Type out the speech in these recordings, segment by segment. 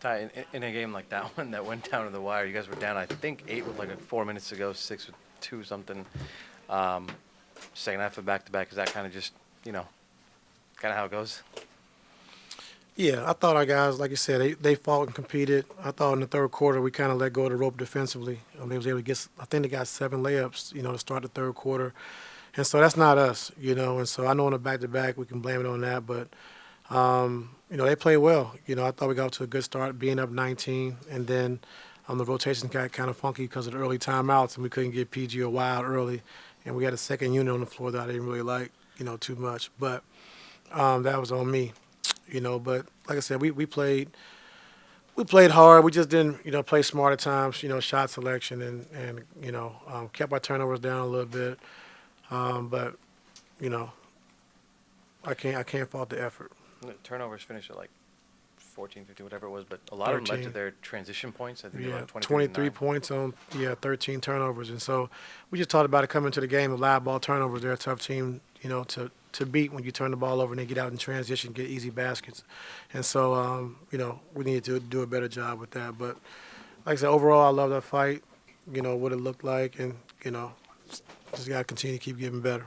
Ty, in a game like that one that went down to the wire, you guys were down, I think, 8 with like 4 minutes to go, 6 with 2 something. Um, Second half of back-to-back, is that kind of just, you know, kind of how it goes? Yeah, I thought our guys, like you said, they fought and competed. I thought in the third quarter we kind of let go of the rope defensively. They was able to get, I think they got 7 layups, to start the third quarter. And so that's not us. And so I know on the back-to-back we can blame it on that, but they played well. I thought we got to a good start, being up 19, and then the rotation got kind of funky because of the early timeouts, and we couldn't get PG or Y out early, and we had a second unit on the floor that I didn't really like, too much. But that was on me. But like I said, we played hard. We just didn't, play smart at times. Shot selection and kept our turnovers down a little bit. But you know, I can't fault the effort. The turnovers finished at like 14, 15, whatever it was, but a lot of them led to 13. their transition points. I think they were Yeah, like 23 to 23 9. points on 13 turnovers, and so we just talked about it coming to the game. The live ball turnovers, they're a tough team, to beat when you turn the ball over and they get out in transition, get easy baskets, and so we need to do a better job with that. But like I said, overall, I love that fight. What it looked like, and just got to continue to keep getting better.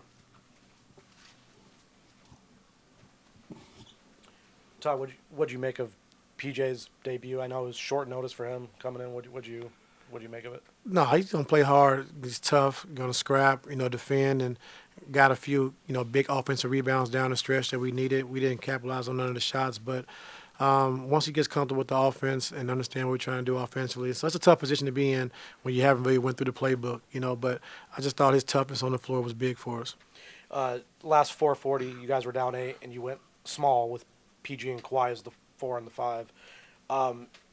Todd, what'd you make of PJ's debut? I know it was short notice for him coming in. What'd you make of it? No, he's gonna play hard. He's tough. Gonna scrap. Defend, and got a few big offensive rebounds down the stretch that we needed. We didn't capitalize on none of the shots, but once he gets comfortable with the offense and understand what we're trying to do offensively, so it's a tough position to be in when you haven't really went through the playbook. But I just thought his toughness on the floor was big for us. Last 440, you guys were down 8, and you went small with PG and Kawhi as the 4 and the 5.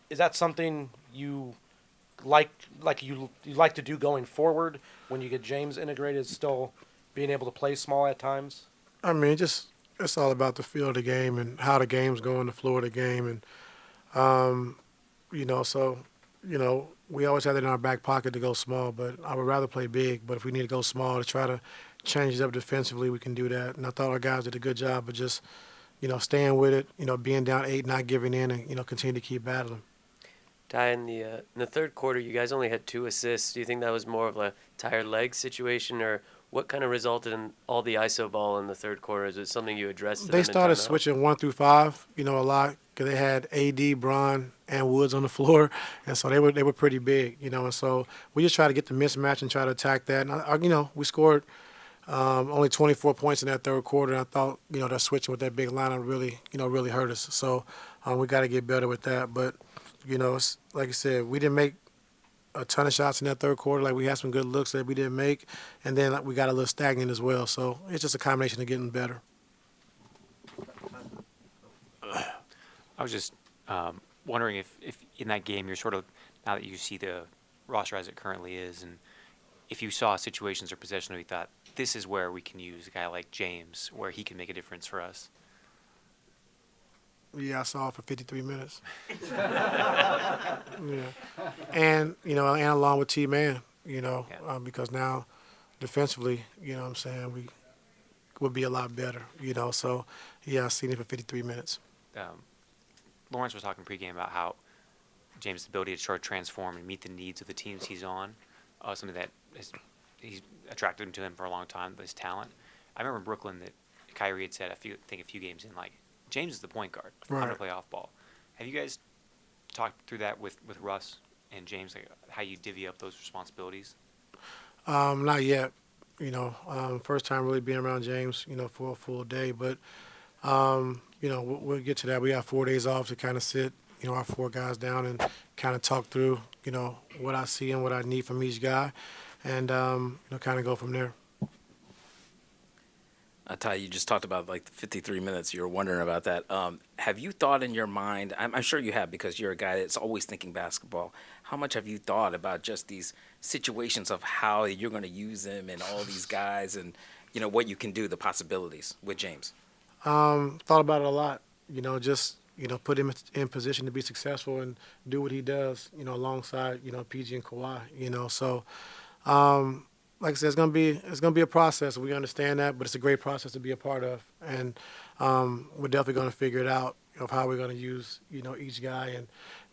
Is that something you you like to do going forward when you get James integrated, still being able to play small at times? I mean, just it's all about the feel of the game and how the game's going, the flow of the game, and so we always have it in our back pocket to go small. But I would rather play big. But if we need to go small to try to change it up defensively, we can do that. And I thought our guys did a good job of just staying with it, being down 8, not giving in, and continue to keep battling. Ty, in the third quarter, you guys only had 2 assists. Do you think that was more of a tired leg situation, or what kind of resulted in all the ISO ball in the third quarter? Is it something you addressed to They them in started timeout? switching 1 through 5, a lot because they had AD, Bron, and Woods on the floor, and so they were pretty big, and so we just try to get the mismatch and try to attack that. And we scored only 24 points in that third quarter. And I thought that switching with that big lineup really hurt us. So we got to get better with that. But it's, like I said, we didn't make a ton of shots in that third quarter. Like, we had some good looks that we didn't make, and then we got a little stagnant as well. So it's just a combination of getting better. I was just wondering if in that game you're sort of, now that you see the roster as it currently is, and if you saw situations or possessions where you thought, this is where we can use a guy like James, where he can make a difference for us. Yeah, I saw it for 53 minutes. Yeah, and and along with T-Man, because now defensively, what I'm saying, we would be a lot better. So yeah, I seen it for 53 minutes. Lawrence was talking pregame about how James' ability to sort of transform and meet the needs of the teams he's on, something that he's attracted him to him for a long time, his talent. I remember in Brooklyn that Kyrie had said, a few games in, like, James is the point guard. I'm going to play off ball. Have you guys talked through that with Russ and James, like how you divvy up those responsibilities? Not yet. First time really being around James, for a full day. But, we'll get to that. We have 4 days off to kind of sit, our 4 guys down and kind of talk through, what I see and what I need from each guy, and, kind of go from there. Ty, you just talked about like the 53 minutes. You were wondering about that. Have you thought in your mind, I'm sure you have because you're a guy that's always thinking basketball, how much have you thought about just these situations of how you're going to use them and all these guys and, what you can do, the possibilities with James? Thought about it a lot, just, put him in position to be successful and do what he does, alongside, PG and Kawhi, so like I said, it's gonna be a process. We understand that, but it's a great process to be a part of, and we're definitely gonna figure it out of how we're gonna use each guy and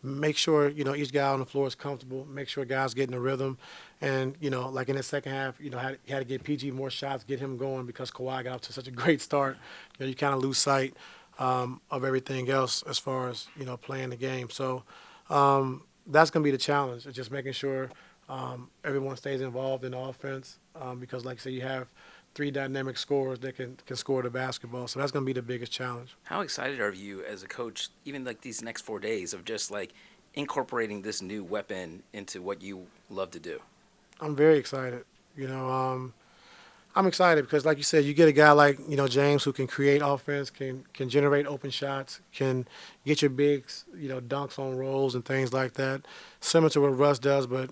make sure, each guy on the floor is comfortable, make sure guys get in the rhythm. And, like in the second half, had to get PG more shots, get him going because Kawhi got off to such a great start. You kind of lose sight of everything else as far as, playing the game. So that's going to be the challenge, is just making sure everyone stays involved in the offense because, like I said, you have three dynamic scorers that can score the basketball. So that's going to be the biggest challenge. How excited are you as a coach, even like these next 4 days, of just like incorporating this new weapon into what you love to do? I'm very excited. I'm excited because, like you said, you get a guy like James who can create offense, can generate open shots, can get your bigs dunks on rolls and things like that. Similar to what Russ does, but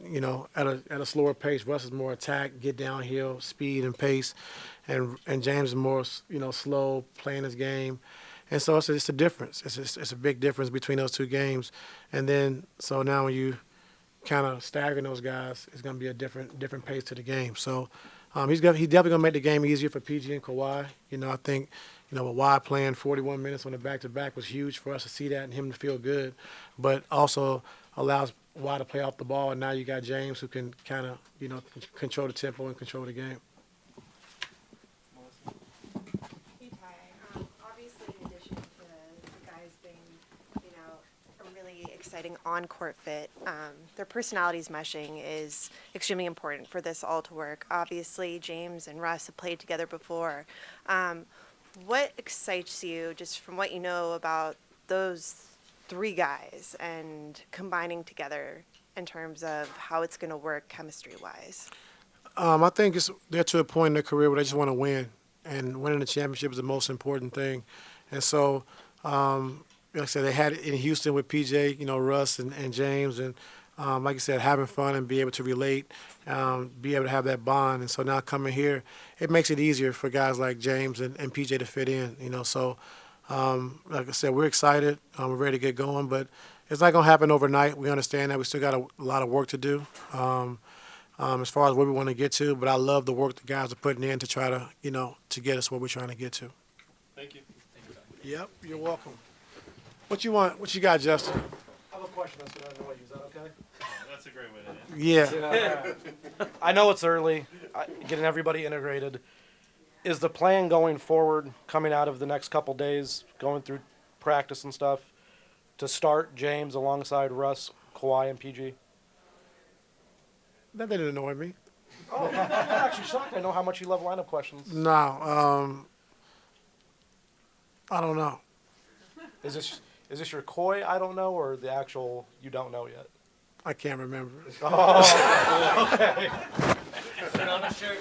at a slower pace. Russ is more attack, get downhill, speed and pace, and James is more slow, playing his game. And so it's a difference. It's a big difference between those two games. And then so now when you kind of staggering those guys, it's going to be a different pace to the game. So he's definitely going to make the game easier for PG and Kawhi. I think with Kawhi playing 41 minutes on the back-to-back was huge for us to see that and him to feel good, but also allows Kawhi to play off the ball. And now you got James who can kind of control the tempo and control the game. Hey, Ty. Obviously, in addition to the guys being, a really exciting on-court fit, their personalities meshing is extremely important for this all to work. Obviously, James and Russ have played together before. What excites you, just from what you know about those three guys and combining together in terms of how it's going to work chemistry-wise? I think they're to a point in their career where they just want to win, and winning the championship is the most important thing. And so, like I said, they had it in Houston with PJ, Russ and James, and like I said, having fun and be able to relate, be able to have that bond. And so now coming here, it makes it easier for guys like James and PJ to fit in. So, like I said, we're excited. We're ready to get going, but it's not going to happen overnight. We understand that we still got a lot of work to do. As far as where we want to get to, but I love the work the guys are putting in to try to, to get us where we're trying to get to. Thank you. Yep, you're welcome. What you want? What you got, Justin? I have a question that's going to annoy you. Is that okay? That's a great way to end. Yeah. I know it's early, getting everybody integrated. Is the plan going forward, coming out of the next couple days, going through practice and stuff, to start James alongside Russ, Kawhi, and PG? That didn't annoy me. Oh, I'm actually shocked. I know how much you love lineup questions. No, I don't know. Is this your coy I don't know, or the actual you don't know yet? I can't remember. Oh, okay. Put on a shirt.